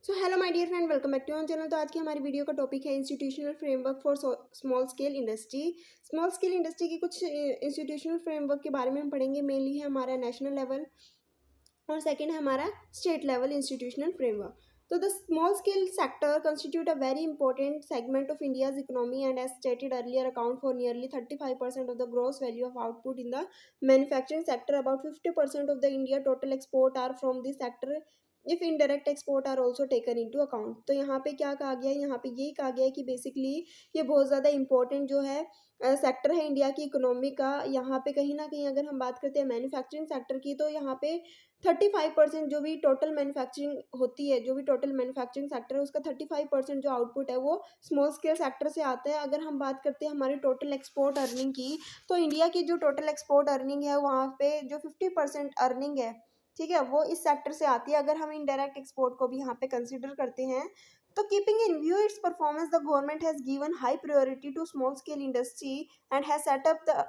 So hello my dear friend, welcome back to our channel. तो आज की हमारी वीडियो का टॉपिक है institutional framework for small scale industry. Small scale industry की कुछ इंस्टीट्यूशनल फ्रेमवर्क के बारे में हम पढ़ेंगे। मेनली है हमारा नेशनल लेवल और सेकंड है हमारा स्टेट लेवल इंस्टीट्यूशनल फ्रेमवर्क। तो the small scale sector constitute a very important segment of India's economy and as stated earlier account for nearly 35% of the gross value of output in the manufacturing sector. About 50% of the India total export are from this sector if indirect export are also taken into account। तो यहाँ पे क्या कहा गया है, यहाँ पे यही कहा गया है कि बेसिकली ये बहुत ज़्यादा इंपॉर्टेंट जो है सेक्टर है इंडिया की इकोनॉमी का। यहाँ पे कहीं ना कहीं अगर हम बात करते हैं मैन्युफैक्चरिंग सेक्टर की, तो यहाँ पे 35% जो भी टोटल मैन्युफैक्चरिंग होती है, जो भी टोटल मैन्युफैक्चरिंग सेक्टर है उसका 35% जो आउटपुट है वो स्मॉल स्केल सेक्टर से आता है। अगर हम बात करते हैं हमारी टोटल एक्सपोर्ट अर्निंग की, तो इंडिया की जो टोटल एक्सपोर्ट अर्निंग है वहाँ पे जो 50% अर्निंग है, ठीक है, वो इस सेक्टर से आती है। अगर हम इनडायरेक्ट एक्सपोर्ट को भी यहाँ पे कंसिडर करते हैं, तो keeping in view its performance the government has given high priority to small scale industry and has set up the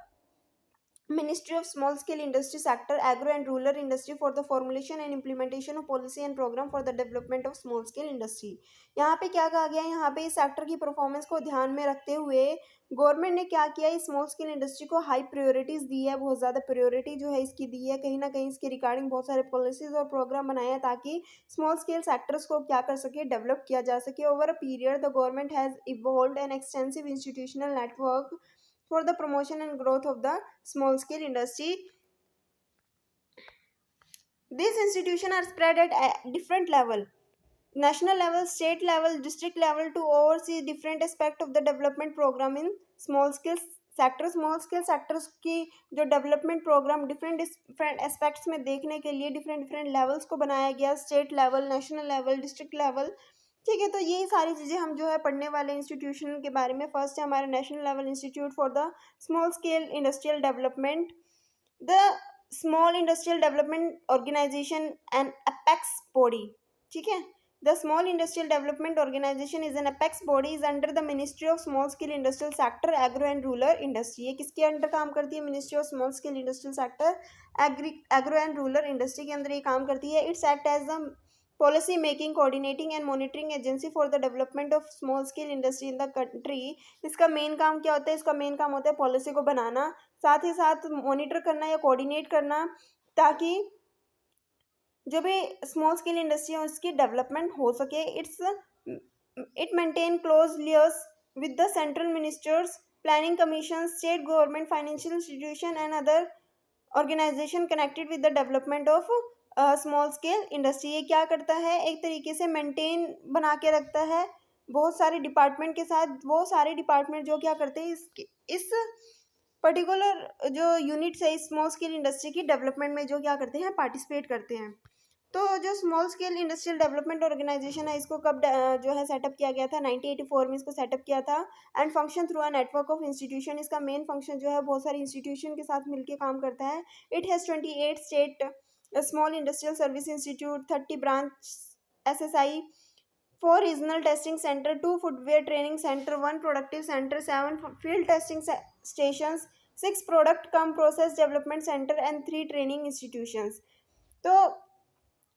Ministry of Small Scale Industry Sector, Agro and Rural Industry for the formulation and implementation of policy and program for the development of small scale industry। यहाँ पे क्या कहा गया है, यहाँ पे इस sector की परफॉर्मेंस को ध्यान में रखते हुए गवर्नमेंट ने क्या किया है, स्मॉल स्केल इंडस्ट्री को हाई प्रायोरिटीज दी है, बहुत ज़्यादा प्रायोरिटी जो है इसकी दी है। कहीं ना कहीं इसके रिगार्डिंग बहुत सारे पॉलिसीज और प्रोग्राम बनाए हैं ताकि स्मॉल स्केल सेक्टर्स को क्या कर सके, डेवलप किया जा सके। Over a period the government has evolve an extensive institutional network for the promotion and growth of the small scale industry. These institutions are spread at a different level, national level, state level, district level, to oversee different aspect of the development program in small scale sector. Small scale sectors की जो development program different different aspects में देखने के लिए different different levels को बनाया गया, state level, national level, district level, ठीक है। तो यही सारी चीज़ें हम जो है पढ़ने वाले इंस्टीट्यूशन के बारे में। फर्स्ट है हमारा national level institute for the small scale industrial development, the small industrial development organization and apex body, ठीक है। The small industrial development organization is an apex body, is under the ministry of small scale industrial sector, agro and rural industry. ये किसके under काम करती है? Ministry of small scale industrial sector, agro and rural industry के अंदर ये काम करती है। Its act as the policy making, coordinating and monitoring agency for the development of small scale industry in the country. इसका मेन काम क्या होता है? इसका मेन काम होता है पॉलिसी को बनाना, साथ ही साथ मॉनिटर करना या कोऑर्डिनेट करना, ताकि जो भी स्मॉल स्केल इंडस्ट्री है उसकी डेवलपमेंट हो सके। It maintain close liaisons with the central ministers, planning commission, state government, financial institution and other organisation connected with the development of small scale industry. ये क्या करता है? एक तरीके से मेंटेन बना के रखता है बहुत सारे डिपार्टमेंट के साथ। वो सारे डिपार्टमेंट जो क्या करते हैं इस पर्टिकुलर जो यूनिट्स है इस स्मॉल स्केल इंडस्ट्री की डेवलपमेंट में जो क्या करते हैं, पार्टिसिपेट करते हैं। तो जो small scale industrial development organization है इसको कब जो है सेटअप किया गया था? 1984 में इसको सेटअप किया था। And function through a network of institution. इसका मेन फंक्शन जो है बहुत सारे इंस्टीट्यूशन के साथ मिलकर काम करता है। It has 28 state small industrial service institute, 30 branch SSI, 4 regional testing centre, 2 footwear training centre, 1 productive centre, 7 field testing stations, 6 product come process development centre and 3 training institutions. तो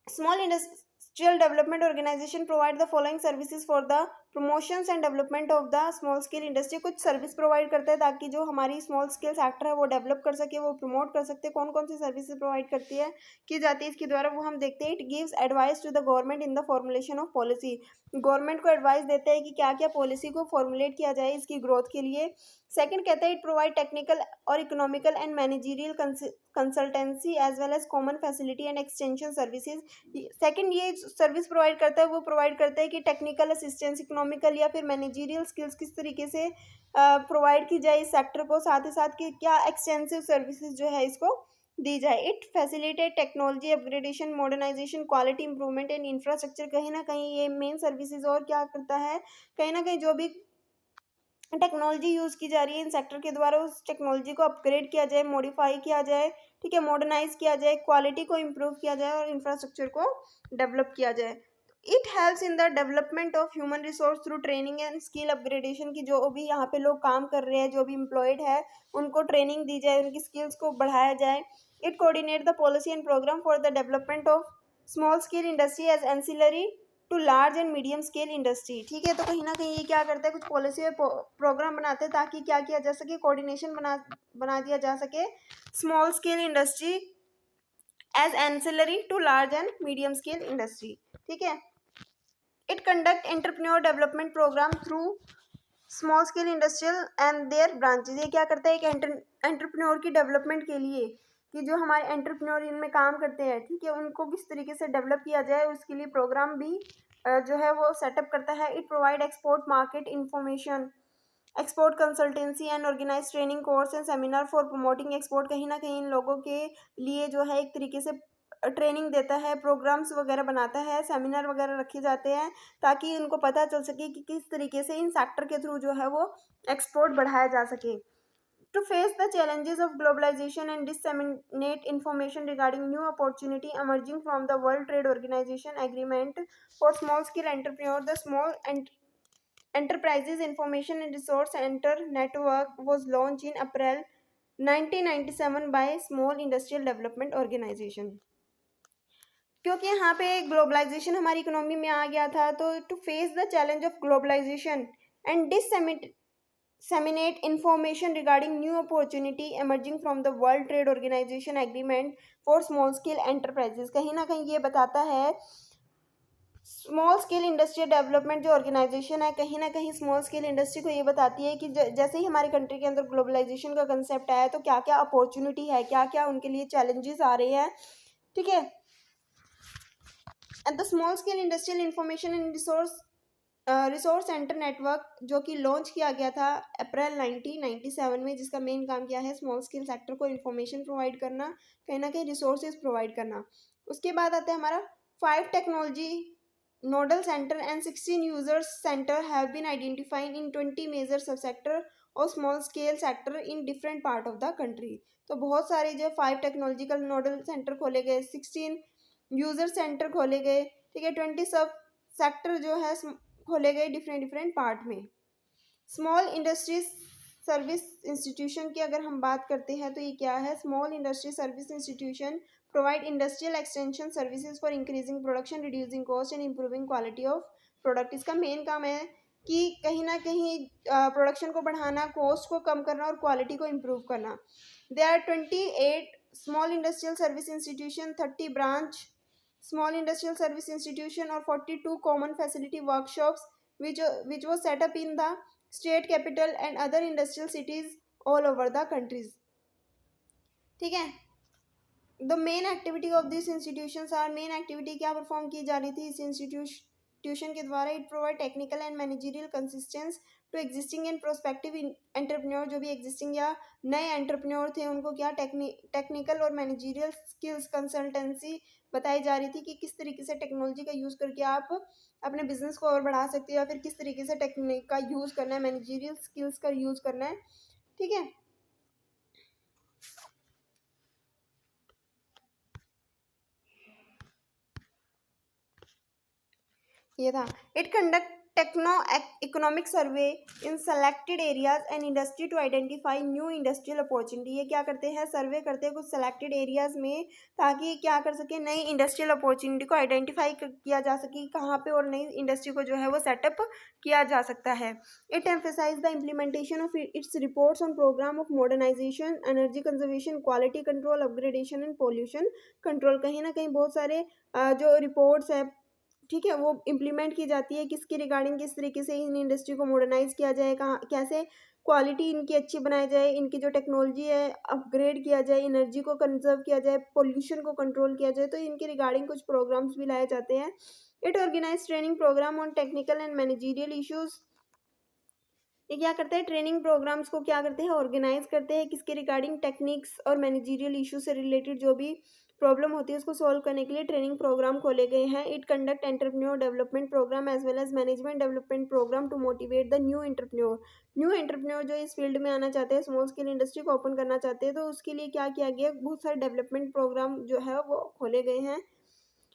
Small Industrial Development Organization provide the following services for the promotions and development of the small scale industry। कुछ service provide करता है ताकि जो हमारी small scale sector है वो develop कर सके, वो प्रमोट कर सकते हैं। कौन कौन सी सर्विसेज प्रोवाइड करती है, की जाती है इसके द्वारा, वो हम देखते हैं। It gives advice to the government in the formulation of policy. Government को एडवाइस देते हैं कि क्या क्या पॉलिसी को फॉर्मुलेट किया जाए इसकी ग्रोथ के लिए। सेकंड कहता है इट प्रोवाइड टेक्निकल और economical and managerial consultancy as well as common facility and extension services. Second ये सर्विस प्रोवाइड करता है, वो प्रोवाइड करता है कि टेक्निकल असिस्टेंस, इकोनॉमिकल या फिर मैनेजरियल स्किल्स किस तरीके से प्रोवाइड की जाए इस सेक्टर को, साथ ही साथ कि क्या एक्सटेंसिव सर्विसेज जो है इसको दी जाए। It facilitate technology upgradation, modernization, quality improvement and infrastructure. कहीं ना कहीं ये मेन सर्विसेज और क्या करता है, कहीं ना कहीं जो भी टेक्नोलॉजी यूज़ की जा रही है इन सेक्टर के द्वारा उस टेक्नोलॉजी को अपग्रेड किया जाए, मॉडिफाई किया जाए, ठीक है, मॉडर्नाइज किया जाए, क्वालिटी को इम्प्रूव किया जाए और इंफ्रास्ट्रक्चर को डेवलप किया जाए। It helps in the development of human resource through training and skill upgradation. की जो भी यहाँ पे लोग काम कर रहे हैं, जो भी एम्प्लॉयड है, उनको ट्रेनिंग दी जाए, उनकी स्किल्स को बढ़ाया जाए। It coordinate the policy and program for the development of small scale industry as ancillary to large and medium scale industry. ठीक है, तो कहीं ना कहीं ये क्या करता है, कुछ पॉलिसी और प्रोग्राम बनाते हैं ताकि क्या किया जा सके, कोऑर्डिनेशन बना दिया जा सके small scale industry as ancillary to large and medium scale industry. ठीक है, it conduct entrepreneur development program through small scale industrial and their branches. ये क्या करता है, एक एंटरप्रेन्योर की डेवलपमेंट के लिए कि जो हमारे एंटरप्रेन्योर इनमें काम करते हैं, ठीक है, उनको किस तरीके से डेवलप किया जाए, उसके लिए प्रोग्राम भी जो है वो सेटअप करता है। It provide export market information, export consultancy and organize training course and seminar for promoting export. कहीं ना कहीं इन लोगों के लिए जो है एक तरीके से ट्रेनिंग देता है, प्रोग्राम्स वगैरह बनाता है, सेमिनार वगैरह रखे जाते हैं ताकि उनको पता चल सके कि किस तरीके से इन सेक्टर के थ्रू जो है वो एक्सपोर्ट बढ़ाया जा सके। To face the challenges of globalization and disseminate information regarding new opportunity emerging from the World Trade Organization agreement for small scale entrepreneur, the Small Enterprises Information and Resource Center network was launched in April 1997 by Small Industrial Development Organization। क्योंकि यहाँ पे globalisation हमारी economy में आ गया था, तो to face the challenge of globalization and disseminate information regarding new opportunity emerging from the World Trade Organization agreement for small scale enterprises। कहीं ना कहीं ये बताता है स्मॉल स्केल इंडस्ट्रियल डेवलपमेंट जो ऑर्गेनाइजेशन है, कहीं ना कहीं स्मॉल स्केल इंडस्ट्री को ये बताती है कि जैसे ही हमारी कंट्री के अंदर ग्लोबलाइजेशन का कंसेप्ट आया तो क्या क्या अपॉर्चुनिटी है, क्या क्या उनके लिए चैलेंजेस आ रहे हैं। ठीक है, and the small scale industrial information and resource centre network जो कि लॉन्च किया गया था अप्रैल 1997 में, जिसका मेन काम क्या है, स्मॉल स्केल सेक्टर को इंफॉर्मेशन प्रोवाइड करना, कहीं ना कहीं रिसोर्सेज प्रोवाइड करना। उसके बाद आता है हमारा 5 technology nodal centre and 16 users centre have been identified in 20 major sub sector और small scale sector in different part of the country. तो बहुत सारे जो 5 टेक्नोलॉजिकल नोडल सेंटर खोले गए, 16 यूजर सेंटर खोले गए, ठीक है, 20 सब सेक्टर जो है खोले गए डिफरेंट पार्ट में। स्मॉल इंडस्ट्रीज सर्विस इंस्टीट्यूशन की अगर हम बात करते हैं तो ये क्या है, small industry service institution provide industrial extension services for increasing production, reducing cost and improving quality of product. इसका मेन काम है कि कहीं ना कहीं प्रोडक्शन को बढ़ाना, कॉस्ट को कम करना और क्वालिटी को इम्प्रूव करना। They are 28 small industrial service institution, 30 branch small industrial service institution or 42 common facility workshops which was set up in the state capital and other industrial cities all over the countries। ठीक है, the main activity of these institutions are, main activity क्या perform की जा रही थी इस institution के द्वारा, it provide technical and managerial consistence to existing and prospective entrepreneur. जो भी एग्जिस्टिंग या नए एंटरप्रेन्योर थे उनको क्या टेक्निकल और मैनेजरियल स्किल्स कंसल्टेंसी बताई जा रही थी कि किस तरीके से टेक्नोलॉजी का यूज़ करके आप अपने बिजनेस को और बढ़ा सकते हो, या फिर किस तरीके से टेक्निक का यूज़ करना है, मैनेजरियल स्किल्स का यूज़ करना है। ठीक है, ये था it conduct techno economic survey in selected areas and industry to identify new industrial opportunity. ये क्या करते हैं, सर्वे करते हैं कुछ सेलेक्टेड एरियाज में ताकि क्या कर सके, नई इंडस्ट्रियल अपॉर्चुनिटी को आइडेंटिफाई किया जा सके कहाँ पे और नई इंडस्ट्री को जो है वो सेटअप किया जा सकता है। It emphasize the implementation of its reports on program of modernization, energy conservation, quality control, upgradation and pollution control. कहीं ना कहीं बहुत सारे जो रिपोर्ट्स है, ठीक है, वो इम्प्लीमेंट की जाती है किसके रिगार्डिंग, किस तरीके से इन इंडस्ट्री को मॉडर्नाइज किया जाए, कहाँ कैसे क्वालिटी इनकी अच्छी बनाई जाए, इनकी जो टेक्नोलॉजी है अपग्रेड किया जाए, एनर्जी को कंजर्व किया जाए, पोल्यूशन को कंट्रोल किया जाए, तो इनके रिगार्डिंग कुछ प्रोग्राम्स भी लाए जाते हैं। It organize training program on technical and managerial issues. ये क्या करते हैं, ट्रेनिंग प्रोग्राम्स को क्या करते हैं, ऑर्गेनाइज करते हैं किसके रिगार्डिंग, टेक्निक्स और मैनेजरियल इशू से रिलेटेड जो भी प्रॉब्लम होती है उसको सॉल्व करने के लिए ट्रेनिंग प्रोग्राम खोले गए हैं। It conduct entrepreneur development program as well as management development program to motivate the new entrepreneur जो इस फील्ड में आना चाहते हैं, स्मॉल स्केल इंडस्ट्री को ओपन करना चाहते हैं, तो उसके लिए क्या किया गया, बहुत सारे डेवलपमेंट प्रोग्राम जो है वो खोले गए हैं।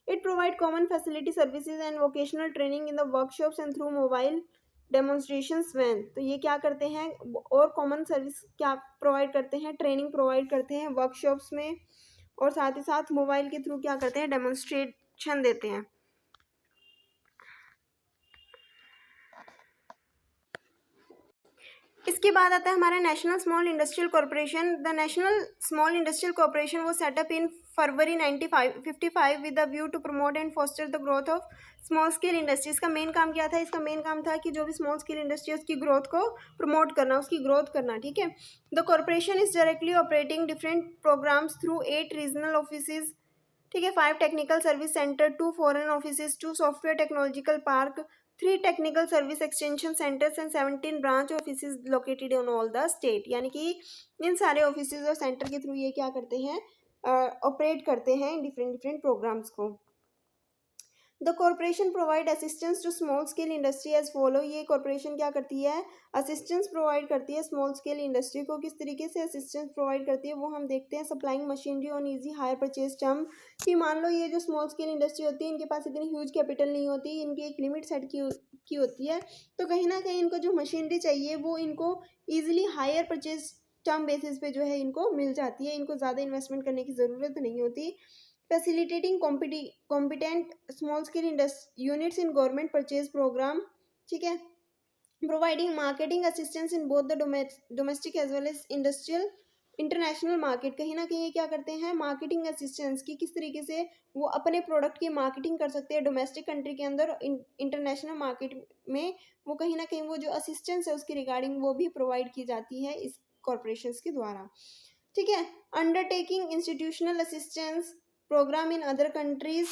It provide common facility services and vocational training in the workshops and through mobile demonstrations van. तो ये क्या करते हैं, और कॉमन सर्विस क्या प्रोवाइड करते हैं, ट्रेनिंग प्रोवाइड करते हैं वर्कशॉप्स में, और साथ ही साथ मोबाइल के थ्रू क्या करते हैं, डेमोन्स्ट्रेशन देते हैं। इसके बाद आता है हमारा national small industrial corporation. The national small industrial corporation वो set up in February 1955 with the view to promote and foster the growth of small scale industry. इसका मेन काम क्या था? इसका मेन काम था कि जो भी स्मॉल स्केल इंडस्ट्री है उसकी ग्रोथ को प्रमोट करना, उसकी ग्रोथ करना, ठीक है। The corporation is directly operating different programs through 8 regional offices, ठीक है, 5 technical service centre, 2 foreign offices, 2 software technological park, 3 technical service extension centres and 17 branch offices located on all the state. यानी कि इन सारे offices और centre के through ये क्या करते हैं? ऑपरेट करते हैं डिफरेंट डिफरेंट प्रोग्राम्स को। The corporation provide assistance to small scale industry as follow. ये कॉरपोरेशन क्या करती है? असिस्टेंस प्रोवाइड करती है स्मॉल स्केल इंडस्ट्री को। किस तरीके से असिस्टेंस प्रोवाइड करती है वो हम देखते हैं। Supplying machinery on easy hire purchase term, कि मान लो ये जो स्मॉल स्केल इंडस्ट्री होती है इनके पास इतनी ह्यूज कैपिटल नहीं होती, इनकी एक लिमिट सेट की होती है, तो कहीं ना कहीं इनको जो मशीनरी चाहिए वो इनको easily hire purchase term basis पे जो है इनको मिल जाती है, इनको ज़्यादा इन्वेस्टमेंट करने की ज़रूरत नहीं होती। Facilitating competent small scale units in government purchase program, ठीक है। Providing marketing assistance in both the domestic as well as industrial international market. कहीं ना कहीं ये क्या करते हैं? मार्केटिंग असिस्टेंस की, किस तरीके से वो अपने प्रोडक्ट की मार्केटिंग कर सकते हैं डोमेस्टिक कंट्री के अंदर, इंटरनेशनल मार्केट में। वो कहीं ना कहीं वो जो असिस्टेंस है उसकी रिगार्डिंग वो भी प्रोवाइड की जाती है इस कॉरपोरेशन के द्वारा, ठीक है। Undertaking institutional assistance program in other countries.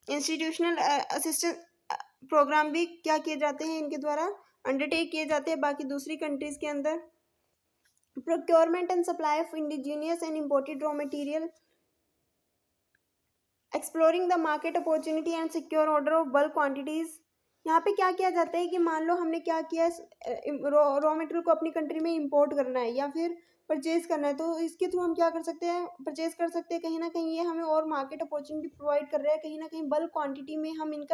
Institutional assistance program भी क्या किए जाते हैं इनके द्वारा? अंडरटेक किए जाते हैं बाकी दूसरी कंट्रीज के अंदर। Procurement and supply of indigenous and imported raw material, exploring the market opportunity and secure order of bulk quantities. यहाँ पे क्या किया जाता है कि मान लो हमने क्या किया, रॉ मटेरियल को अपनी कंट्री में इंपोर्ट करना है या फिर परचेज करना है, तो इसके थ्रू हम क्या कर सकते हैं? परचेज कर सकते हैं। कहीं ना कहीं ये हमें और मार्केट अपॉर्चुनिटी प्रोवाइड कर रहा है। कहीं ना कहीं बल्क क्वांटिटी में हम इन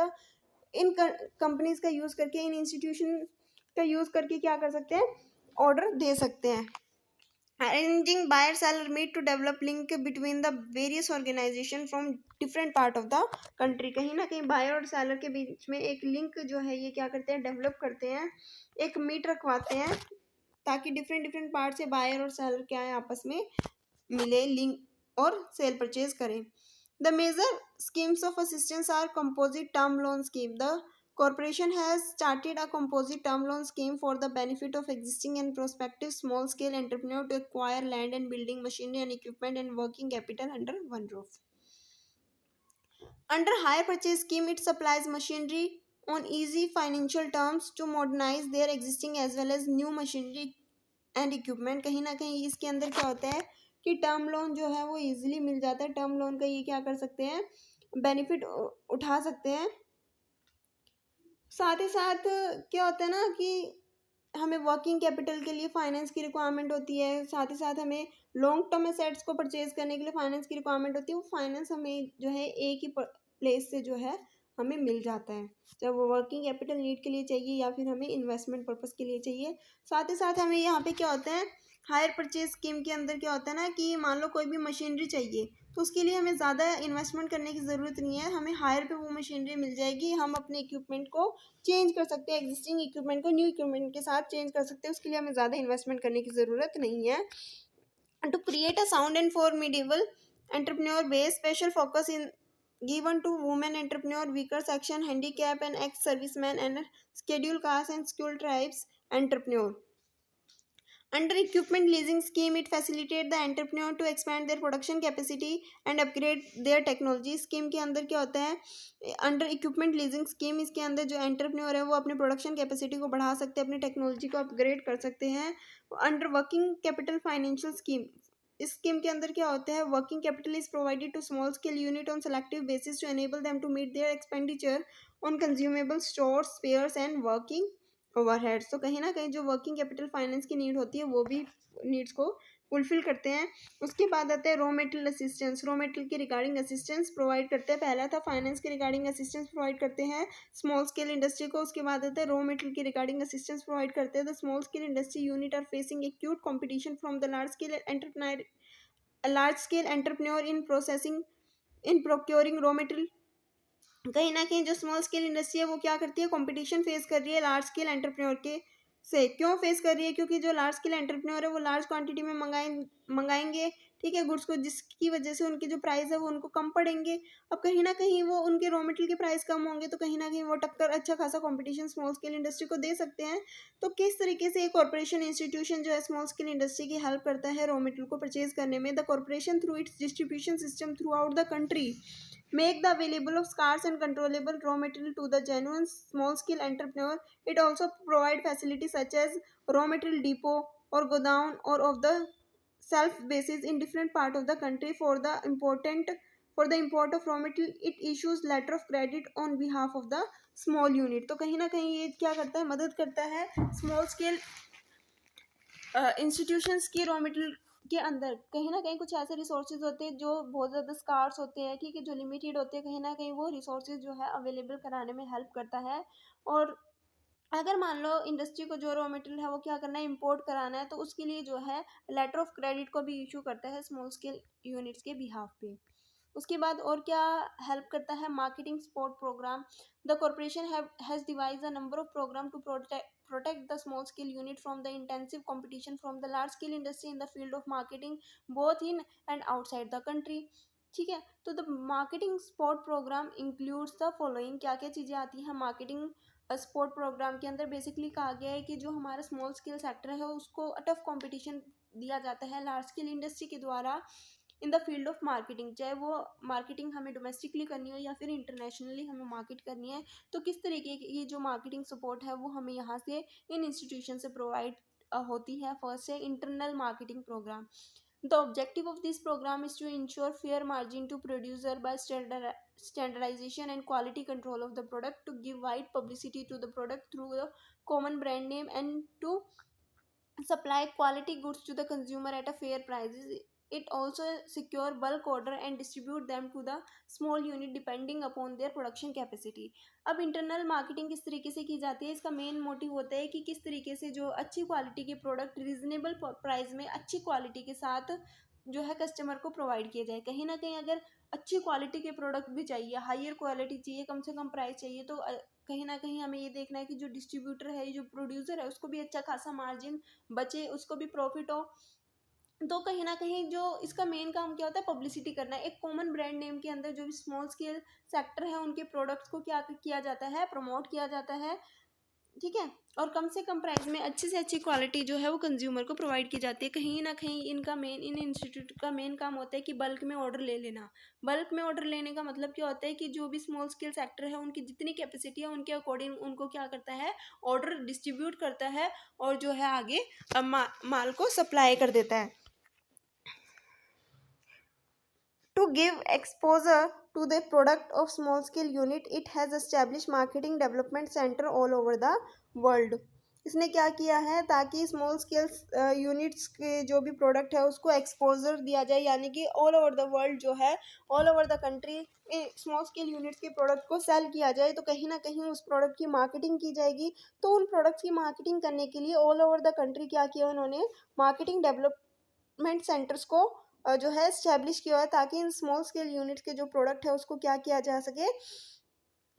कंपनीज का यूज़ करके, इन इंस्टीट्यूशन का यूज़ करके क्या कर सकते हैं? ऑर्डर दे सकते हैं। Arranging buyer seller meet to develop link between the various organization from different part of the country। कहीं ना कहीं बायर और सेलर के बीच में एक लिंक जो है ये क्या करते हैं? डेवलप करते हैं, एक मीट रखवाते हैं ताकि डिफरेंट डिफरेंट पार्ट से बायर और सेलर क्या है आपस में मिले, लिंक और सेल परचेज करें। The major schemes of assistance are composite term loan scheme. The corporation has started a composite term loan scheme for the benefit of existing and prospective small scale entrepreneur to acquire land and building machinery and equipment and working capital under one roof. Under hire purchase scheme, it supplies machinery on easy financial terms to modernize their existing as well as new machinery and equipment। कहीं ना कहीं इसके अंदर क्या होता है कि term loan जो है वो इजीली मिल जाता है। टर्म लोन का ये क्या कर सकते हैं? बेनिफिट उठा सकते हैं। साथ ही साथ क्या होता है ना कि हमें वर्किंग कैपिटल के लिए फाइनेंस की रिक्वायरमेंट होती है, साथ ही साथ हमें लॉन्ग टर्म एसेट्स को परचेज करने के लिए फाइनेंस की रिक्वायरमेंट होती है। वो फाइनेंस हमें जो है एक ही प्लेस से जो है हमें मिल जाता है, जब वो वर्किंग कैपिटल नीड के लिए चाहिए या फिर हमें इन्वेस्टमेंट पर्पज़ के लिए चाहिए। साथ ही साथ हमें यहाँ पे क्या होता है? हायर परचेज स्कीम के अंदर क्या होता है ना कि मान लो कोई भी मशीनरी चाहिए तो उसके लिए हमें ज़्यादा इन्वेस्टमेंट करने की ज़रूरत नहीं है, हमें हायर पे वो मशीनरी मिल जाएगी। हम अपने इक्विपमेंट को चेंज कर सकते हैं, एग्जिस्टिंग इक्विपमेंट को न्यू इक्विपमेंट के साथ चेंज कर सकते हैं, उसके लिए हमें ज़्यादा इन्वेस्टमेंट करने की ज़रूरत नहीं है। To create a sound and formidable entrepreneur base, special focus in given to women entrepreneur, weaker section, handicap and ex servicemen and scheduled castes and skilled tribes entrepreneur. Under equipment leasing scheme, it facilitate the entrepreneur to expand their production capacity and upgrade their technology। Scheme के अंदर क्या होता है? Under equipment leasing scheme, इसके अंदर जो entrepreneur है वो अपने प्रोडक्शन कैपेसिटी को बढ़ा सकते हैं, अपनी टेक्नोलॉजी को अपग्रेड कर सकते हैं। Under working capital financial scheme, इस स्कीम के अंदर क्या होता है? Working capital is provided to small scale unit on selective basis to enable them to meet their expenditure on consumable stores, spares and working overheads. तो कहीं ना कहीं जो वर्किंग कैपिटल फाइनेंस की नीड होती है वो भी नीड्स को फुलफिल करते हैं। उसके बाद आता है raw material assistance. Raw material की रिगार्डिंग असिस्टेंस प्रोवाइड करते हैं। पहला था फाइनेंस के रिगार्डिंग असिस्टेंस प्रोवाइड करते हैं स्मॉल स्केल इंडस्ट्री को। उसके बाद आता है रॉ मटेरियल की रिगार्डिंग असिस्टेंस प्रोवाइड करते हैं। The small scale industry unit are facing acute competition from the large scale entrepreneur in processing in procuring raw material. कहीं ना कहीं जो स्मॉल स्केल इंडस्ट्री है वो क्या करती है? कंपटीशन फेस कर रही है लार्ज स्केल एंटरप्रेन्योर के से क्यों फेस कर रही है, क्योंकि जो लार्ज स्केल एंटरप्रेन्योर है वो लार्ज क्वांटिटी में मंगाएंगे, ठीक है, गुड्स को, जिसकी वजह से उनके जो प्राइस है वो उनको कम पड़ेंगे। अब कहीं ना कहीं वो उनके रॉ मटेरियल के प्राइस कम होंगे तो कहीं ना कहीं वो टक्कर, अच्छा खासा कंपटीशन स्मॉल स्केल इंडस्ट्री को दे सकते हैं। तो किस तरीके से एक कॉर्पोरेशन इंस्टीट्यूशन जो है स्मॉल स्केल इंडस्ट्री की हेल्प करता है रॉ मटेरियल को परचेज करने में? The corporation through it's distribution system through out the country make the available of scarce and controllable raw material to the genuine small scale entrepreneur. It also provide facilities such as raw material depot or godown or of the self basis in different part of the country for the import of raw material. It issues letter of credit on behalf of the small unit. तो कहीं ना कहीं ये क्या करता है, मदद करता है स्मॉल स्केल इंस्टीट्यूशंस की रॉ मटेरियल के अंदर। कहीं ना कहीं कुछ ऐसे रिसोर्सेज होते हैं जो बहुत ज़्यादा स्कार्स होते हैं, ठीक है, जो लिमिटेड होते हैं, कहीं ना कहीं वो रिसोर्सेज जो है अवेलेबल कराने में हेल्प करता है। और अगर मान लो इंडस्ट्री को जो रॉ मटेरियल है वो क्या करना है, इंपोर्ट कराना है, तो उसके लिए जो है लेटर ऑफ क्रेडिट को भी इशू करता है स्मॉल स्केल यूनिट्स के बिहाफ पे। उसके बाद और क्या हेल्प करता है, marketing support program. The corporation has devise a number of program to protect the small scale unit from the intensive competition from the large scale industry in the field of marketing both in and outside the country। ठीक है, तो the marketing support program includes the following, क्या क्या चीज़ें आती हैं marketing support programme के अंदर। बेसिकली कहा गया है कि जो हमारा स्मॉल स्केल सेक्टर है उसको टफ कंपटीशन दिया जाता है लार्ज स्केल इंडस्ट्री के द्वारा in the field of marketing, चाहे वो मार्केटिंग हमें डोमेस्टिकली करनी हो या फिर इंटरनेशनली हमें मार्केट करनी है। तो किस तरीके की ये जो मार्केटिंग सपोर्ट है वो हमें यहाँ से इन इंस्टीट्यूशन से प्रोवाइड होती है। फर्स्ट है internal marketing program. The objective of this program is to ensure fair margin to producer by standardization and quality control of the product, to give wide publicity to the product through the common brand name, and to supply quality goods to the consumer at a fair prices. It also secure bulk order and distribute them to the small unit depending upon their production capacity। अब internal marketing किस तरीके से की जाती है, इसका main motive होता है कि किस तरीके से जो अच्छी क्वालिटी के प्रोडक्ट रीजनेबल प्राइस में अच्छी क्वालिटी के साथ जो है कस्टमर को प्रोवाइड किया जाए। कहीं ना कहीं अगर अच्छी क्वालिटी के प्रोडक्ट भी चाहिए, हायर क्वालिटी चाहिए, कम से कम प्राइस चाहिए, तो कहीं ना कहीं हमें ये देखना है कि जो डिस्ट्रीब्यूटर है, जो प्रोड्यूसर है, उसको भी अच्छा खासा मार्जिन बचे, उसको भी प्रॉफिट हो। तो कहीं ना कहीं जो इसका मेन काम क्या होता है, पब्लिसिटी करना है। एक कॉमन ब्रांड नेम के अंदर जो भी स्मॉल स्केल सेक्टर है उनके प्रोडक्ट्स को क्या किया जाता है, प्रमोट किया जाता है, ठीक है, और कम से कम प्राइस में अच्छी से अच्छी क्वालिटी जो है वो कंज्यूमर को प्रोवाइड की जाती है। कहीं ना कहीं इन इंस्टीट्यूट का मेन काम होता है कि बल्क में ऑर्डर ले लेना। बल्क में ऑर्डर लेने का मतलब क्या होता है कि जो भी स्मॉल स्केल सेक्टर है उनकी जितनी कैपेसिटी है उनके अकॉर्डिंग उनको क्या करता है, ऑर्डर डिस्ट्रीब्यूट करता है और जो है आगे माल को सप्लाई कर देता है। To give exposure to the product of small scale unit, it has established marketing development center all over the world। इसने क्या किया है, ताकि स्मॉल स्केल यूनिट्स के जो भी प्रोडक्ट है उसको एक्सपोजर दिया जाए, यानी कि ऑल ओवर द वर्ल्ड जो है, all over the country small scale units के प्रोडक्ट को सेल किया जाए। तो कहीं ना कहीं उस प्रोडक्ट की मार्केटिंग की जाएगी। तो उन प्रोडक्ट्स की मार्केटिंग करने के लिए ऑल ओवर द कंट्री क्या किया उन्होंने, मार्केटिंग डेवलपमेंट सेंटर्स को जो है इस्टेब्लिश किया है, ताकि इन स्मॉल स्केल यूनिट्स के जो प्रोडक्ट है उसको क्या किया जा सके,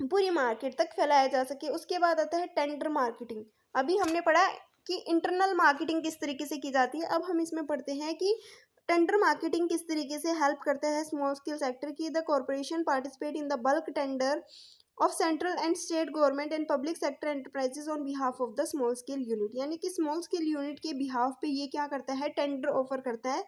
पूरी मार्केट तक फैलाया जा सके। उसके बाद आता है टेंडर मार्केटिंग। अभी हमने पढ़ा कि इंटरनल मार्केटिंग किस तरीके से की जाती है, अब हम इसमें पढ़ते हैं कि टेंडर मार्केटिंग किस तरीके से हेल्प करता है स्मॉल स्केल सेक्टर की। The corporation participate in the bulk tender of central and state government and public sector enterprises on behalf of the small scale unit, यानी कि स्मॉल स्केल यूनिट के behalf पे ये क्या करता है, टेंडर ऑफर करता है।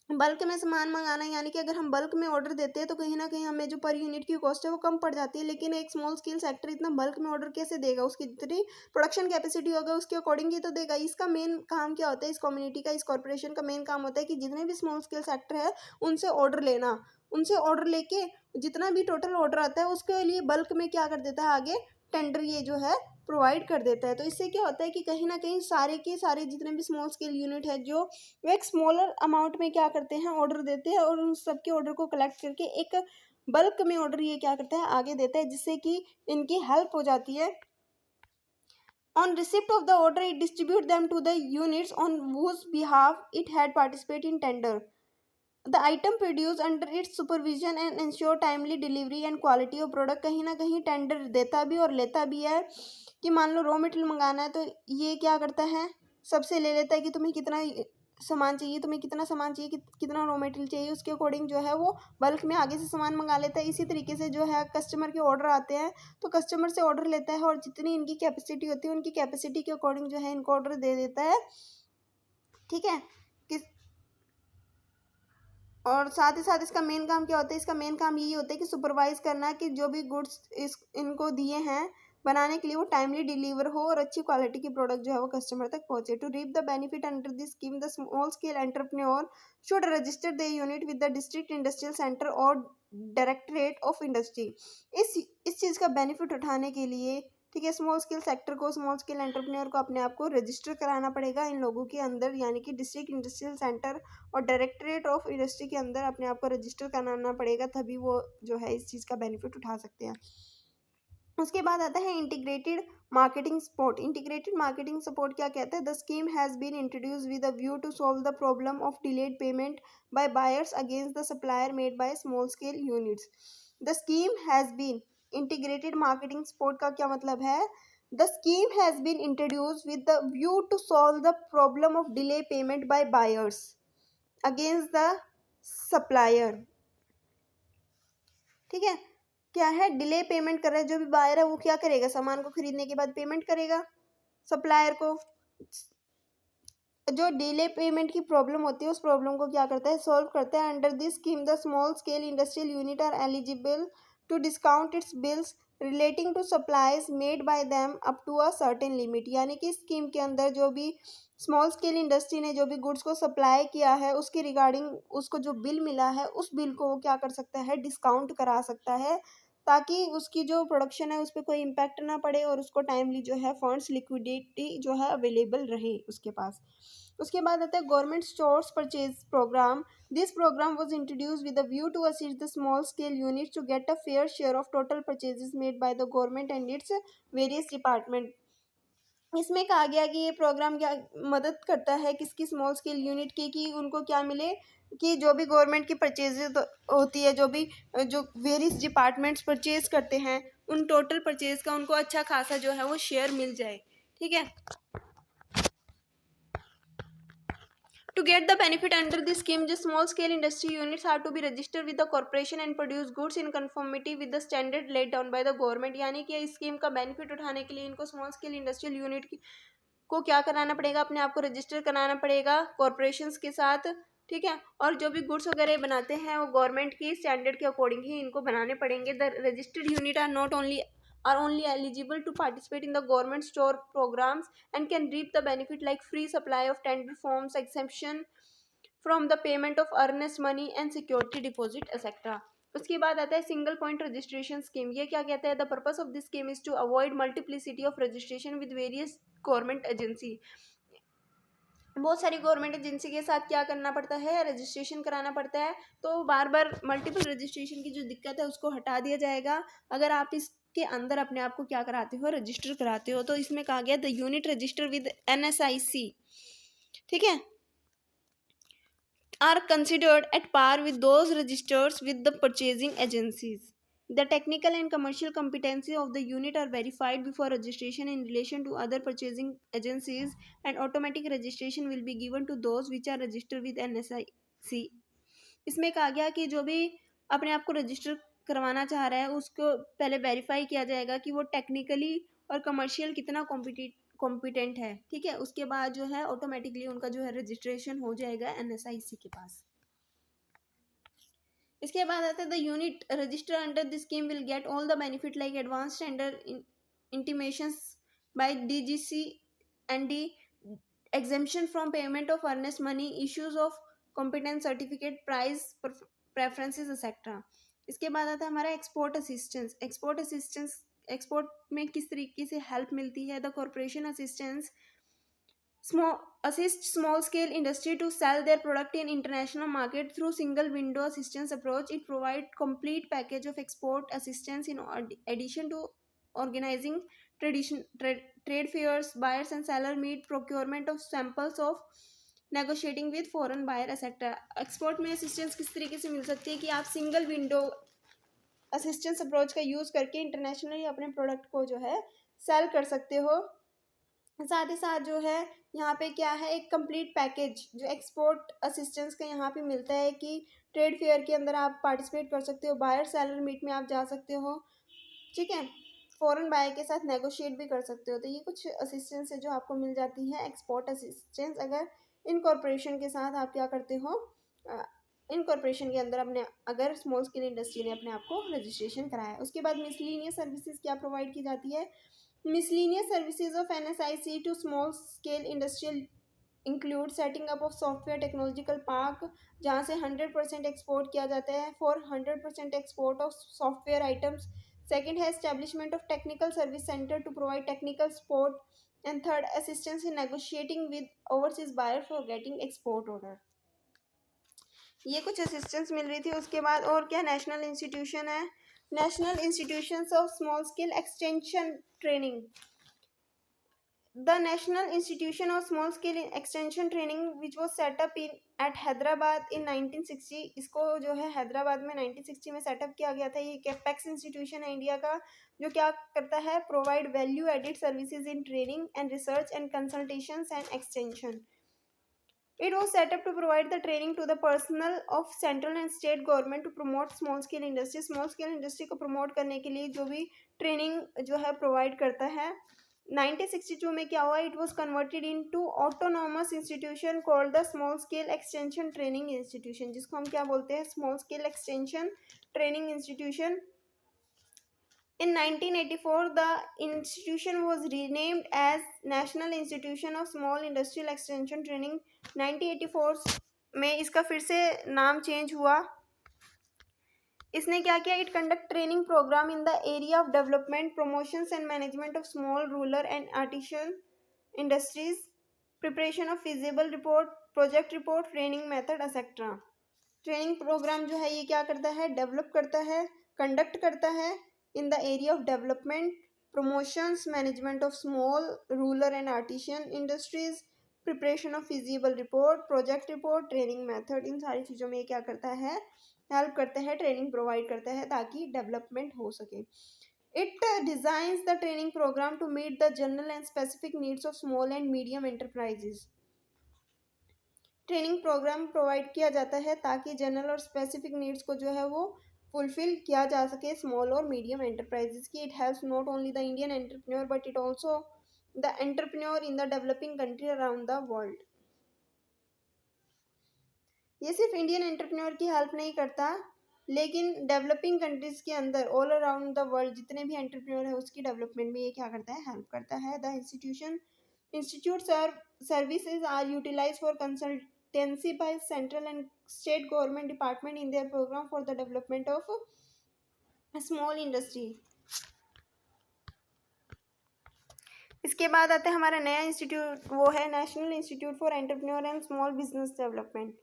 बल्क में सामान मंगाना, यानी कि अगर हम बल्क में ऑर्डर देते हैं तो कहीं ना कहीं हमें जो पर यूनिट की कॉस्ट है वो कम पड़ जाती है। लेकिन एक स्मॉल स्केल सेक्टर इतना बल्क में ऑर्डर कैसे देगा, उसकी जितनी प्रोडक्शन कैपेसिटी होगा उसके अकॉर्डिंग ही तो देगा। इसका मेन काम क्या होता है, इस कम्युनिटी का, इस कॉर्पोरेशन का मेन काम होता है कि जितने भी स्मॉल स्केल सेक्टर है उनसे ऑर्डर लेना, उनसे ऑर्डर लेके जितना भी टोटल ऑर्डर आता है उसके लिए बल्क में क्या कर देता है, आगे टेंडर ये जो है प्रोवाइड कर देता है। तो इससे क्या होता है कि कहीं ना कहीं सारे के सारे जितने भी स्मॉल स्केल यूनिट है जो वो एक स्मॉलर अमाउंट में क्या करते हैं, ऑर्डर देते हैं, और उन सबके ऑर्डर को कलेक्ट करके एक बल्क में ऑर्डर ये क्या करता है, आगे देता है, जिससे कि इनकी हेल्प हो जाती है। On receipt of the order, it distribute them to the units on whose behalf it had participate in tender। The item produce under its supervision and ensure timely delivery and quality of product. कहीं ना कहीं tender देता भी और लेता भी है कि मान लो रॉ मटेरियल मंगाना है तो ये क्या करता है, सबसे ले लेता है कि तुम्हें कितना सामान चाहिए, तुम्हें कितना सामान चाहिए, कितना रॉ मटेरियल चाहिए, उसके अकॉर्डिंग जो है वो बल्क में आगे से सामान मंगा लेता है। इसी तरीके से जो है कस्टमर के ऑर्डर आते हैं तो कस्टमर से ऑर्डर लेता है और जितनी इनकी कैपेसिटी होती है उनकी कैपेसिटी के अकॉर्डिंग जो है इनको ऑर्डर दे देता है। ठीक है, किस और साथ ही साथ इसका मेन काम क्या होता है, इसका मेन काम यही होता है कि सुपरवाइज करना कि जो भी गुड्स इनको दिए हैं बनाने के लिए वो टाइमली डिलीवर हो और अच्छी क्वालिटी की प्रोडक्ट जो है वो कस्टमर तक पहुंचे। To reap the benefit under this scheme the small scale entrepreneur should register the unit with the district industrial centre और डायरेक्टरेट ऑफ इंडस्ट्री। इस चीज़ का बेनिफिट उठाने के लिए, ठीक है, स्मॉल स्केल सेक्टर को, स्मॉल स्केल एंटरप्रेन्योर को अपने आप को रजिस्टर कराना पड़ेगा इन लोगों के अंदर, यानी कि डिस्ट्रिक्ट इंडस्ट्रियल सेंटर और डायरेक्टरेट ऑफ इंडस्ट्री के अंदर अपने आप को रजिस्टर कराना पड़ेगा, तभी वो जो है इस चीज़ का बेनिफिट उठा सकते हैं। उसके बाद आता है integrated marketing support. Integrated marketing support क्या कहता है, the scheme has been introduce with a view to solve the problem of delayed payment by buyers against the supplier made by small scale units. The scheme has been integrated marketing support का क्या मतलब है, the scheme has been introduce with the view to solve the problem of delay payment by buyers against the supplier. ठीक है, क्या है, delay payment कर रहा है जो भी बायर है वो क्या करेगा, सामान को खरीदने के बाद पेमेंट करेगा सप्लायर को। जो डिले पेमेंट की प्रॉब्लम होती है उस प्रॉब्लम को क्या करता है, सॉल्व करता है। Under this scheme the small scale industrial unit are eligible to discount its bills relating to supplies made by them up to a certain limit. यानी कि स्कीम के अंदर जो भी स्मॉल स्केल इंडस्ट्री ने जो भी गुड्स को सप्लाई किया है उसके रिगार्डिंग उसको जो बिल मिला है उस बिल को वो क्या कर सकता है, डिस्काउंट करा सकता है, ताकि उसकी जो प्रोडक्शन है उस पर कोई इम्पैक्ट ना पड़े और उसको टाइमली जो है फंड्स लिक्विडिटी जो है अवेलेबल रहे उसके पास। उसके बाद आता है government stores purchase programme. This programme was introduce with a view to assist the small scale units to get a fair share of total purchases made by the government and its various department. इसमें कहा गया कि ये programme क्या मदद करता है किसकी, स्मॉल स्केल यूनिट की, कि उनको क्या मिले कि जो भी गवर्नमेंट की परचेजेज होती है, जो वेरियस डिपार्टमेंट्स परचेज करते हैं उन टोटल परचेज का उनको अच्छा खासा जो है वो शेयर मिल जाए। ठीक है, to get the benefit under this scheme, the small scale industry units are to be registered with the corporation and produce goods in conformity with the standard laid down by the government। यानी कि इस scheme का benefit उठाने के लिए इनको small scale industrial unit को क्या कराना पड़ेगा, अपने आप को रजिस्टर कराना पड़ेगा कॉरपोरेशंस के साथ। ठीक है, और जो भी गुड्स वगैरह बनाते हैं वो गवर्नमेंट की स्टैंडर्ड के अकॉर्डिंग ही इनको बनाने पड़ेंगे। The registered unit are not only are only eligible to participate in the government store programs and can reap the benefit like free supply of tender forms, exemption from the payment of earnest money and security deposit etc। उसके बाद आता है single point registration scheme. ये क्या कहता है, the purpose of this scheme is to avoid multiplicity of registration with various government agency. बहुत सारी गवर्नमेंट एजेंसी के साथ क्या करना पड़ता है, रजिस्ट्रेशन कराना पड़ता है, तो बार बार मल्टीपल रजिस्ट्रेशन की जो दिक्कत है उसको हटा दिया जाएगा अगर आप इसके अंदर अपने आप को क्या कराते हो, रजिस्टर कराते हो। तो इसमें कहा गया the unit register with NSIC, ठीक है, are considered at par with those registers with the purchasing agencies। The technical and commercial competency of the unit are verified before registration in relation to other purchasing agencies and automatic registration will be given to those which are registered with NSIC। इसमें कहा गया कि जो भी अपने आप को register करवाना चाह रहा है उसको पहले वेरीफाई किया जाएगा कि वो टेक्निकली और कमर्शियल कितना कॉम्पिटेंट है। ठीक है, उसके बाद जो है ऑटोमेटिकली उनका जो है रजिस्ट्रेशन हो जाएगा NSIC के पास। इसके बाद आता है the unit register under this scheme will get all the benefit like advance tender intimations by DGC and the exemption from payment of earnest money, issues of competence certificate, price preferences etc। इसके बाद आता है हमारा export assistance. Export में किस तरीके से help मिलती है, the corporation assistance assist small scale industry to sell their product in international market through single window assistance approach। It provides complete package of export assistance in addition to organizing trade fairs, buyers and seller meet, procurement of samples of negotiating with foreign buyer etcetera. Export में assistance किस तरीके से मिल सकती है कि आप single window assistance approach का यूज़ करके इंटरनेशनली अपने प्रोडक्ट को जो है सेल कर सकते हो। साथ ही साथ जो है यहाँ पे क्या है, एक कंप्लीट पैकेज जो एक्सपोर्ट असिस्टेंस का यहाँ पे मिलता है कि ट्रेड फेयर के अंदर आप पार्टिसिपेट कर सकते हो, बायर सेलर मीट में आप जा सकते हो, ठीक है, फॉरेन बायर के साथ नेगोशिएट भी कर सकते हो। तो ये कुछ असिस्टेंस है जो आपको मिल जाती है, एक्सपोर्ट असिस्टेंस, अगर इनकॉर्पोरेशन के साथ आप क्या करते हो, इनकॉर्पोरेशन के अंदर अपने अगर स्मॉल स्केल इंडस्ट्री ने अपने आप को रजिस्ट्रेशन कराया है। उसके बाद मिसलिनियस सर्विसेज क्या प्रोवाइड की जाती है। Miscellaneous services of NSIC to small scale industrial include setting up of software technological park, जहाँ से 100% एक्सपोर्ट किया जाता है for 100% export of software items. Second है establishment of technical service centre to provide technical support. And third, assistance in negotiating with overseas buyer for getting export order. ये कुछ assistance मिल रही थी। उसके बाद और क्या, नेशनल इंस्टीट्यूशन है, national institutions of small scale extension training. The national institution of small scale extension training which was set up in at Hyderabad in 1960। इसको जो है हैदराबाद में 1960 में सेटअप किया गया था। ये कैपेक्स इंस्टीट्यूशन है इंडिया का, जो क्या करता है, provide value added services in training and research and consultations and extension. It was set up to provide the training to the personnel of central and state government to promote small scale industry। small scale industry को promote करने के लिए जो भी training जो है provide करता है। 1962 में क्या हुआ, it was converted into autonomous institution called the small scale extension training institution, जिसको हम क्या बोलते हैं, small scale extension training institution। In 1984, the institution was renamed as National Institution of Small Industrial Extension Training। 1984 में इसका फिर से नाम चेंज हुआ। इसने क्या किया, it conduct training programme in the area of development, promotions and management of small rural and artisan industries, preparation of feasible report, project report, training method etcetera. Training programme जो है ये क्या करता है, डेवलप करता है, कंडक्ट करता है in the area of development, promotions, management of small, rural and artisan industries, preparation of feasible report, project report, training method। इन सारी चीज़ों में ये क्या करता है, हेल्प करता है, ट्रेनिंग प्रोवाइड करता है ताकि डेवलपमेंट हो सके। It designs the training program to meet the general and specific needs of small and medium enterprises। Training programme provide किया जाता है ताकि जनरल और स्पेसिफिक नीड्स को जो है वो फुलफिल किया जा सके स्मॉल और मीडियम एंटरप्राइजेस की। It helps not only the Indian entrepreneur but it also the entrepreneur in the developing country around the world. ये सिर्फ इंडियन एंटरप्रेन्योर की हेल्प नहीं करता, लेकिन डेवलपिंग कंट्रीज के अंदर ऑल अराउंड द वर्ल्ड जितने भी एंटरप्रेन्योर है उसकी डेवलपमेंट में ये क्या करता है, हेल्प करता है। The institute services are utilise for consultancy by central and state government department in their programme for the development of small industry. इसके बाद आता है हमारा नया इंस्टीट्यूट, वो है national institute for entrepreneur and small business development.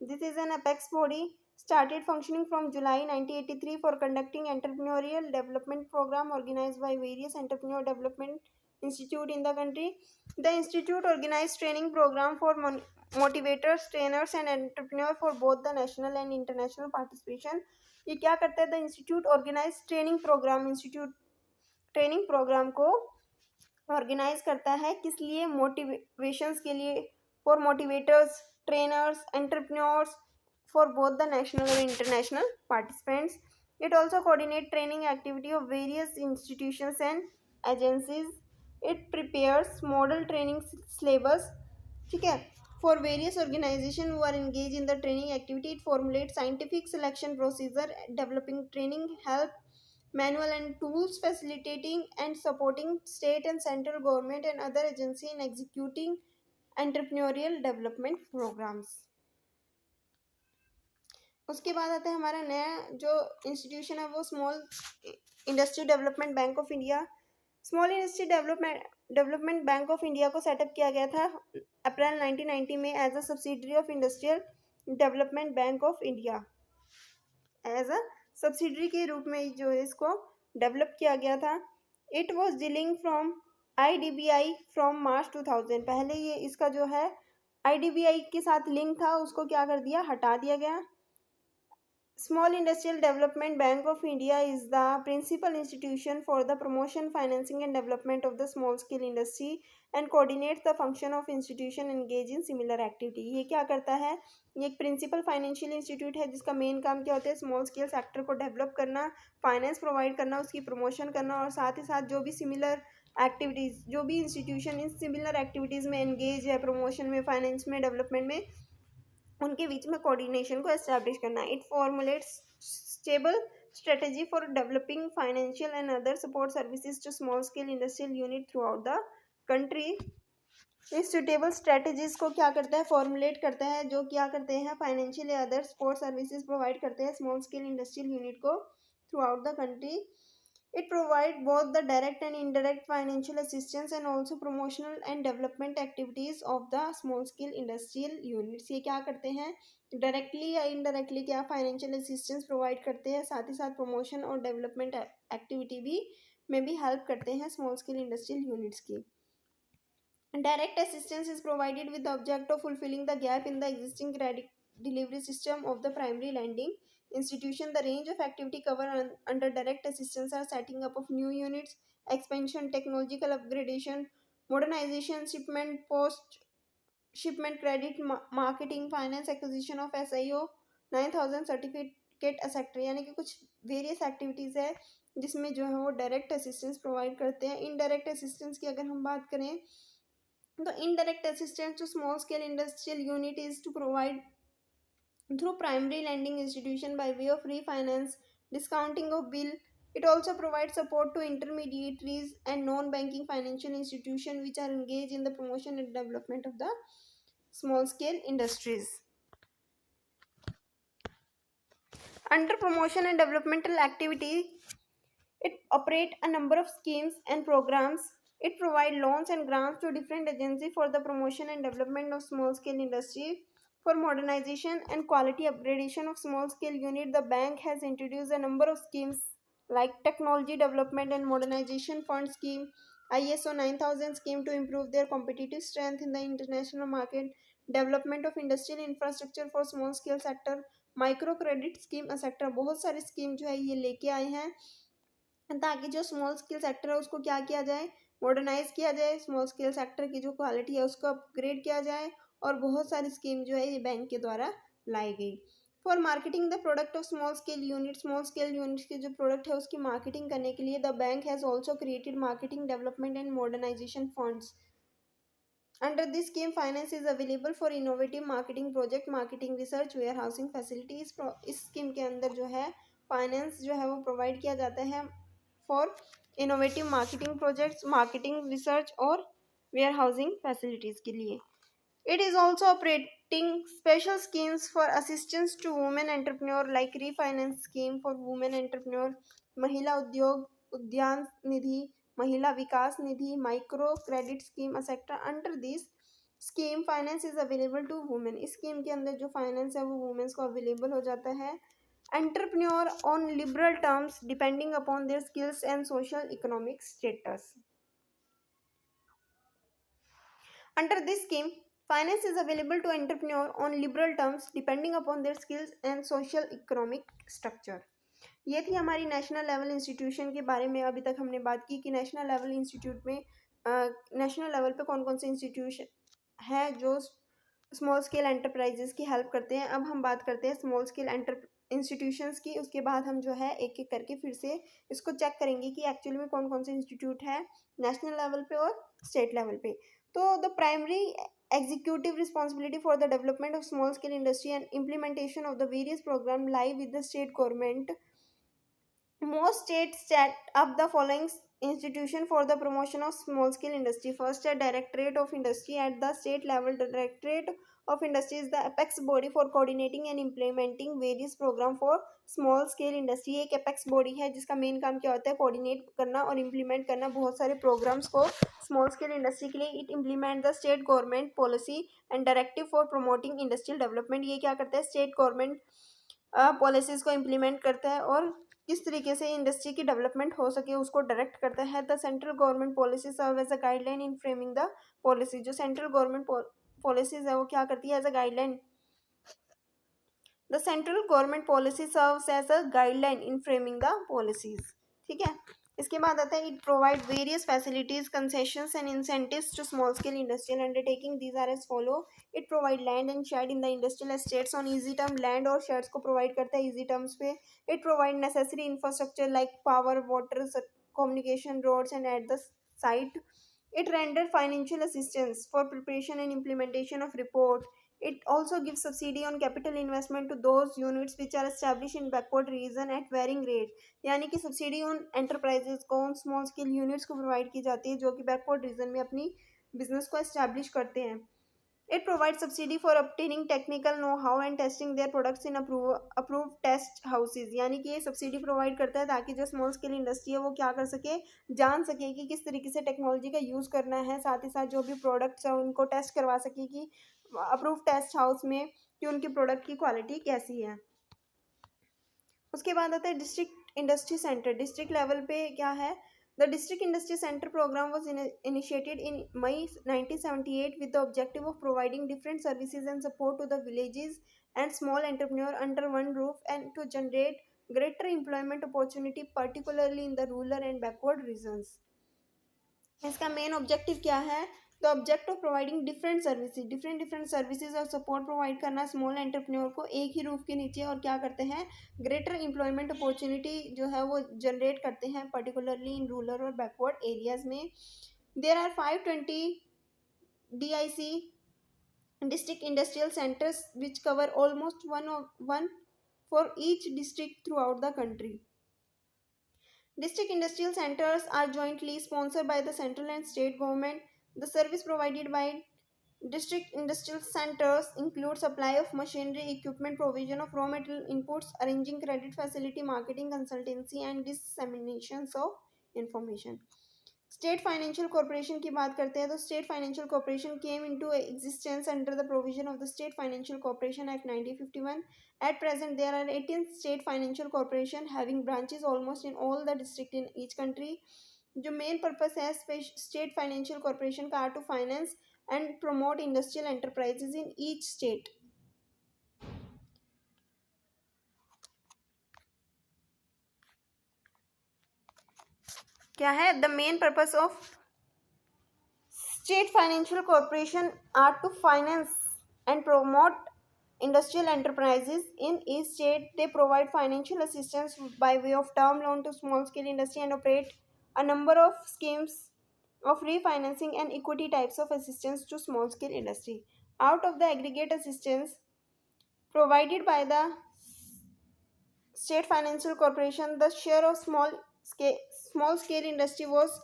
This is an apex body started functioning from July 1983 for conducting entrepreneurial development program organized by various entrepreneur development institute in the country। The institute organized training program for motivators, trainers and entrepreneurs for both the national and international participation। ये क्या करता है, the institute organise training programme, institute training programme को organise करता है किस लिए, motivations के लिए, for motivators, trainers, entrepreneurs, for both the national and international participants। It also coordinates training activity of various institutions and agencies। It prepares model training syllabus, ठीक है, for various organizations who are engaged in the training activity। It formulates scientific selection procedure, developing training help manual and tools, facilitating and supporting state and central government and other agency in executing entrepreneurial development programs। उसके बाद आता है हमारा नया जो institution है वो small industry development bank of India. Small industry development bank of India को सेटअप किया गया था अप्रैल 1990 में as a subsidiary of industrial development bank of India. As a subsidiary के रूप में जो है इसको डेवलप किया गया था। It was dealing from IDBI from March 2000। पहले ये इसका जो है IDBI के साथ लिंक था उसको क्या कर दिया, हटा दिया गया। Small Industrial Development Bank of India is the principal institution for the promotion, financing and development of the small scale industry and coordinates the function of institution engaged in similar activity। ये क्या करता है, ये एक principal financial institute है जिसका main काम क्या होता है, स्मॉल स्केल सेक्टर को डेवलप करना, फाइनेंस प्रोवाइड करना, उसकी प्रमोशन करना और साथ ही साथ जो भी सिमिलर एक्टिविटीज़, जो भी इंस्टीट्यूशन इन सिमिलर एक्टिविटीज़ में एंगेज है, प्रमोशन में, फाइनेंस में, डेवलपमेंट में, उनके बीच में कोऑर्डिनेशन को एस्टैब्लिश करना। It formulates stable strategy for developing financial and other support services to small scale industrial unit throughout the country. इस सुटेबल स्ट्रेटेजीज को क्या करता है, फॉर्मुलेट करता है, जो क्या करते हैं फाइनेंशियल या अदर सपोर्ट सर्विसेज प्रोवाइड करते हैं स्मॉल स्केल इंडस्ट्रियल यूनिट को through out the country. It provides both the direct and indirect financial assistance and also promotional and development activities of the small scale industrial units। ये क्या करते हैं, directly या indirectly क्या financial assistance provide करते हैं, साथ ही साथ प्रमोशन और डेवलपमेंट एक्टिविटी भी में भी हेल्प करते हैं स्मॉल स्केल इंडस्ट्रियल यूनिट्स की। Direct assistance is provided with the object of fulfilling the gap in the existing credit delivery system of the primary lending institution. The range of activity covered under direct assistance are setting up of new units, expansion, technological upgradation, modernization, shipment, post shipment credit, marketing, finance, acquisition of SIO 9000 certificate etcetera. यानी कि कुछ various activities है जिसमें जो है वो direct assistance provide करते हैं। इनडायरेक्ट असिस्टेंस की अगर हम बात करें तो indirect assistance to small scale industrial unit is to provide through primary lending institution by way of refinance, discounting of bill. It also provides support to intermediaries and non-banking financial institutions which are engaged in the promotion and development of the small scale industries. Under promotion and developmental activity, it operates a number of schemes and programs. It provides loans and grants to different agencies for the promotion and development of small scale industry. For modernization and quality upgradation of small scale unit, the bank has introduced a number of schemes like Technology Development and Modernization Fund Scheme, ISO 9000 scheme to improve their competitive strength in the international market, development of industrial infrastructure for small scale sector, micro credit scheme etcetera. बहुत सारी scheme जो है ये लेके आए हैं ताकि जो स्मॉल स्केल सेक्टर है उसको क्या किया जाए, मॉडर्नाइज किया जाए, स्मॉल स्केल सेक्टर की जो क्वालिटी है उसको अपग्रेड किया जाए। और बहुत सारी स्कीम जो है ये बैंक के द्वारा लाई गई। For marketing the product of small scale units के जो प्रोडक्ट है उसकी मार्केटिंग करने के लिए the bank has also created marketing development and modernisation funds. Under this scheme, finance is available for innovative marketing project, marketing research, warehousing facilities। इस scheme के अंदर जो है फाइनेंस जो है वो प्रोवाइड किया जाता है for innovative marketing projects, marketing research और वेयरहाउसिंग फैसिलिटीज़ के लिए। It is also operating special schemes for assistance to women entrepreneur like refinance scheme for women entrepreneur, महिला उद्योग Udyan Nidhi, Mahila Vikas Nidhi, micro credit scheme etcetera. Under this scheme finance is available to women. इस scheme के अंदर जो finance है वो women's को available हो जाता है entrepreneur on liberal terms depending upon their skills and social economic status. Under this scheme, finance is available to entrepreneur on liberal terms depending upon their skills and social economic structure। ये थी हमारी national level institution के बारे में। अभी तक हमने बात की कि नेशनल लेवल इंस्टीट्यूट में नेशनल लेवल पे कौन कौन से इंस्टीट्यूशन है जो स्मॉल स्केल एंटरप्राइजेस की हेल्प करते हैं। अब हम बात करते हैं स्मॉल स्केल इंस्टीट्यूशंस की। उसके बाद हम जो है एक एक करके फिर से इसको चेक करेंगे कि एक्चुअली में कौन कौन से इंस्टीट्यूट है नेशनल लेवल पे और स्टेट लेवल पे। तो the primary executive responsibility for the development of small scale industry and implementation of the various program lie with the state government. Most states set up the following institution for the promotion of small scale industry. First, a directorate of industry at the state level. The directorate of industry is the apex body for coordinating and implementing various program for small scale industry। एक apex body है जिसका main काम क्या होता है, coordinate करना और implement करना बहुत सारे प्रोग्राम्स को स्मॉल स्केल इंडस्ट्री के लिए। It implement the state government policy and directive for promoting industrial development. ये क्या करता है, स्टेट गवर्नमेंट पॉलिसीज़ को इम्प्लीमेंट करता है और किस तरीके से इंडस्ट्री की डेवलपमेंट हो सके उसको डायरेक्ट करता है। The central government policy serve as a guideline in framing the policy. जो सेंट्रल गवर्नमेंट पॉलिसीज है वो क्या करती है as a guideline. The central government policy serves as a guideline in framing the policies. ठीक है. इसके बाद आता है it provide various facilities concessions and incentives to small scale industrial undertaking. These are as follow. It provide land and shed in the industrial estates on easy term. Land और shades को provide करता है easy terms पे. It provide necessary infrastructure like power, water, communication, roads and at the site. It rendered financial assistance for preparation and implementation of report. It also gives subsidy on capital investment to those units which are established in backward region at varying rate. यानी कि subsidy उन enterprises को, उन small scale units को provide की जाती है जो कि बैकवर्ड रीजन में अपनी बिजनेस को एस्टैब्लिश करते हैं. It provides subsidy for obtaining technical know-how and testing their products in approved test houses. यानी कि ये सब्सिडी प्रोवाइड करता है ताकि जो स्मॉल स्केल इंडस्ट्री है वो क्या कर सके, जान सके कि किस तरीके से टेक्नोलॉजी का यूज़ करना है. साथ ही साथ जो भी प्रोडक्ट्स है उनको टेस्ट करवा सके कि अप्रूव टेस्ट हाउस में कि उनकी प्रोडक्ट की क्वालिटी कैसी है. उसके बाद आता है district industry centre. District level पे क्या है. The District Industry Center program was initiated in May 1978 with the objective of providing different services and support to the villages and small entrepreneurs under one roof and to generate greater employment opportunity particularly in the rural and backward regions. इसका main objective क्या है. The object of providing different services और support provide करना small entrepreneur को एक ही roof के नीचे. और क्या करते हैं, ग्रेटर एम्प्लॉयमेंट अपॉर्चुनिटी जो है वो जनरेट करते हैं पर्टिकुलरली इन रूरल और बैकवर्ड एरियाज में. There are 520 DIC district industrial centres which cover almost one for each district throughout the country. District industrial centers are jointly sponsored by the central and state government. The service provided by district industrial centers include supply of machinery, equipment, provision of raw material inputs, arranging credit facility, marketing, consultancy and disseminations of information. State financial corporation की बात करते हैं तो state financial corporation came into existence under the provision of the state financial corporation act 1951. At present, there are 18 state financial corporation having branches almost in all the district in each country. जो main purpose है state financial corporation का to finance and promote industrial enterprises in each state. क्या है the main purpose of State Financial Corporation are to finance and promote industrial enterprises in each state. They provide financial assistance by way of term loan to small scale industry and operate a number of schemes of refinancing and equity types of assistance to small scale industry. Out of the aggregate assistance provided by the State Financial Corporation, the share of small scale industry was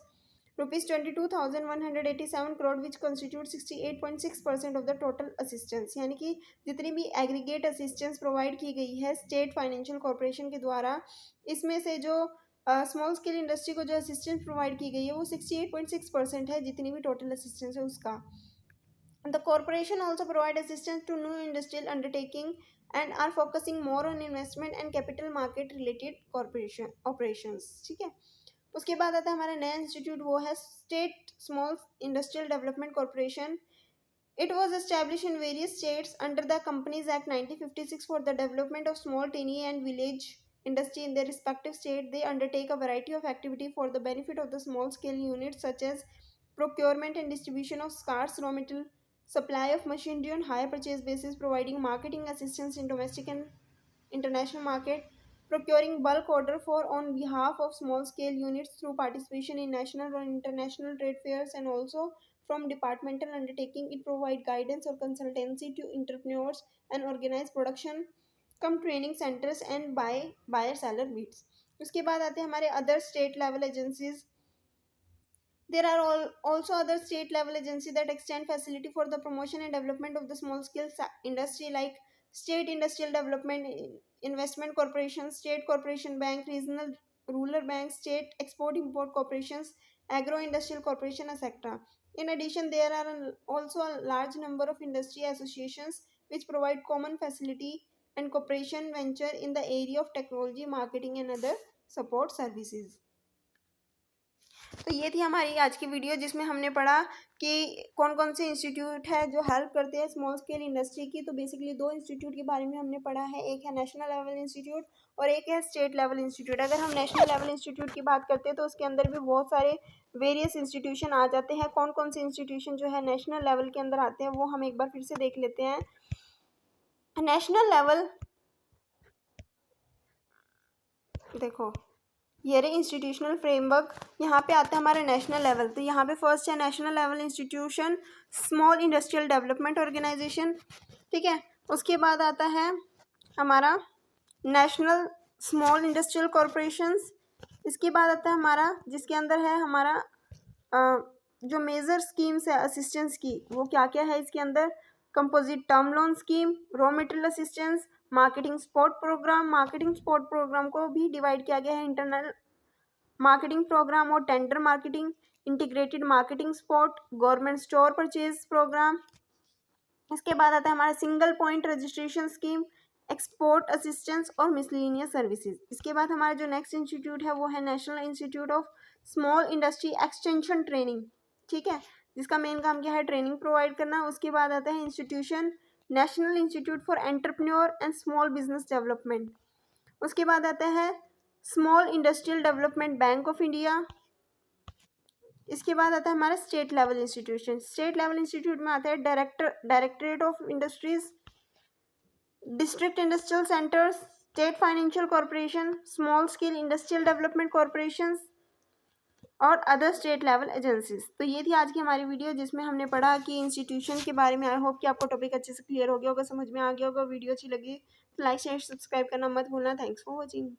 rupees 22,187 crore which constitute 68.6% of the total assistance. यानी कि जितनी भी aggregate assistance provide की गई है state financial corporation के द्वारा, इसमें से जो स्मॉल स्केल इंडस्ट्री को जो असिस्टेंस प्रोवाइड की गई है वो 68.6% है जितनी भी टोटल असिस्टेंस है उसका. The corporation also provide assistance to new industrial undertaking and are focusing more on investment and capital market related corporation operations. ठीक है. उसके बाद आता है हमारा नया इंस्टीट्यूट, वो है state small industrial development corporation. It was established in various states under the Companies Act 1956 for the development of small, tiny and village industry in their respective state. They undertake a variety of activity for the benefit of the small scale units such as procurement and distribution of scarce raw material, supply of machinery on hire purchase basis, providing marketing assistance in domestic and international market, procuring bulk order for on behalf of small scale units through participation in national or international trade fairs, and also from departmental undertaking. It provide guidance or consultancy to entrepreneurs and organize production cum training centres and buyer seller meets. उसके बाद आते हैं हमारे other state level agencies. There are also other state level agencies that extend facility for the promotion and development of the small scale industry like State Industrial Development Investment Corporation, State Corporation Bank, Regional Rural Bank, State Export Import Corporations, Agro Industrial Corporation, etc. In addition, there are also a large number of industry associations which provide common facility and cooperation venture in the area of technology, marketing and other support services. तो तो ये थी हमारी आज की video जिसमें हमने पढ़ा कि कौन कौन से इंस्टीट्यूट है जो हेल्प करते हैं स्मॉल स्केल इंडस्ट्री की। तो बेसिकली दो इंस्टीट्यूट के बारे में हमने पढ़ा है, एक है नेशनल लेवल इंस्टीट्यूट और एक है स्टेट लेवल इंस्टीट्यूट। अगर हम नेशनल लेवल इंस्टीट्यूट की बात करते हैं तो उसके अंदर भी बहुत सारे वेरियस इंस्टीट्यूशन आ जाते हैं। कौन कौन से इंस्टीट्यूशन जो है नेशनल लेवल के अंदर आते हैं वो हम एक बार फिर से देख लेते हैं। नेशनल लेवल, देखो ये रहे इंस्टीट्यूशनल फ्रेमवर्क, यहाँ पे आता है हमारा नेशनल लेवल। तो यहाँ पे फर्स्ट है national level institution small industrial development organisation, ठीक है। उसके बाद आता है हमारा नेशनल स्मॉल इंडस्ट्रियल कॉरपोरेशंस। इसके बाद आता है हमारा जिसके अंदर है हमारा जो मेजर स्कीम्स है असिस्टेंस की, वो क्या क्या है इसके अंदर, composite term loan scheme, raw material assistance, marketing support programme. Marketing support programme को भी डिवाइड किया गया है इंटरनल मार्केटिंग प्रोग्राम और tender marketing, integrated marketing support, government store purchase programme. इसके बाद आता है हमारा single point registration scheme, export assistance और मिसलिनियस सर्विसेज। इसके बाद हमारा जो नेक्स्ट इंस्टीट्यूट है वो है national institute of small industry extension training, ठीक है, जिसका मेन काम क्या है, ट्रेनिंग प्रोवाइड करना। उसके बाद आता है institution national institute for entrepreneur and small business development. उसके बाद आता है small industrial development bank of India. इसके बाद आता है हमारा state level institution. State level institute में आता है directorate of industries, district industrial centres, state financial corporation, small scale industrial development corporation और अदर स्टेट लेवल एजेंसीज। तो ये थी आज की हमारी वीडियो जिसमें हमने पढ़ा कि इंस्टीट्यूशन के बारे में। आई होप कि आपको टॉपिक अच्छे से क्लियर हो गया होगा, समझ में आ गया होगा। वीडियो अच्छी लगी तो लाइक शेयर सब्सक्राइब करना मत भूलना। Thanks for watching.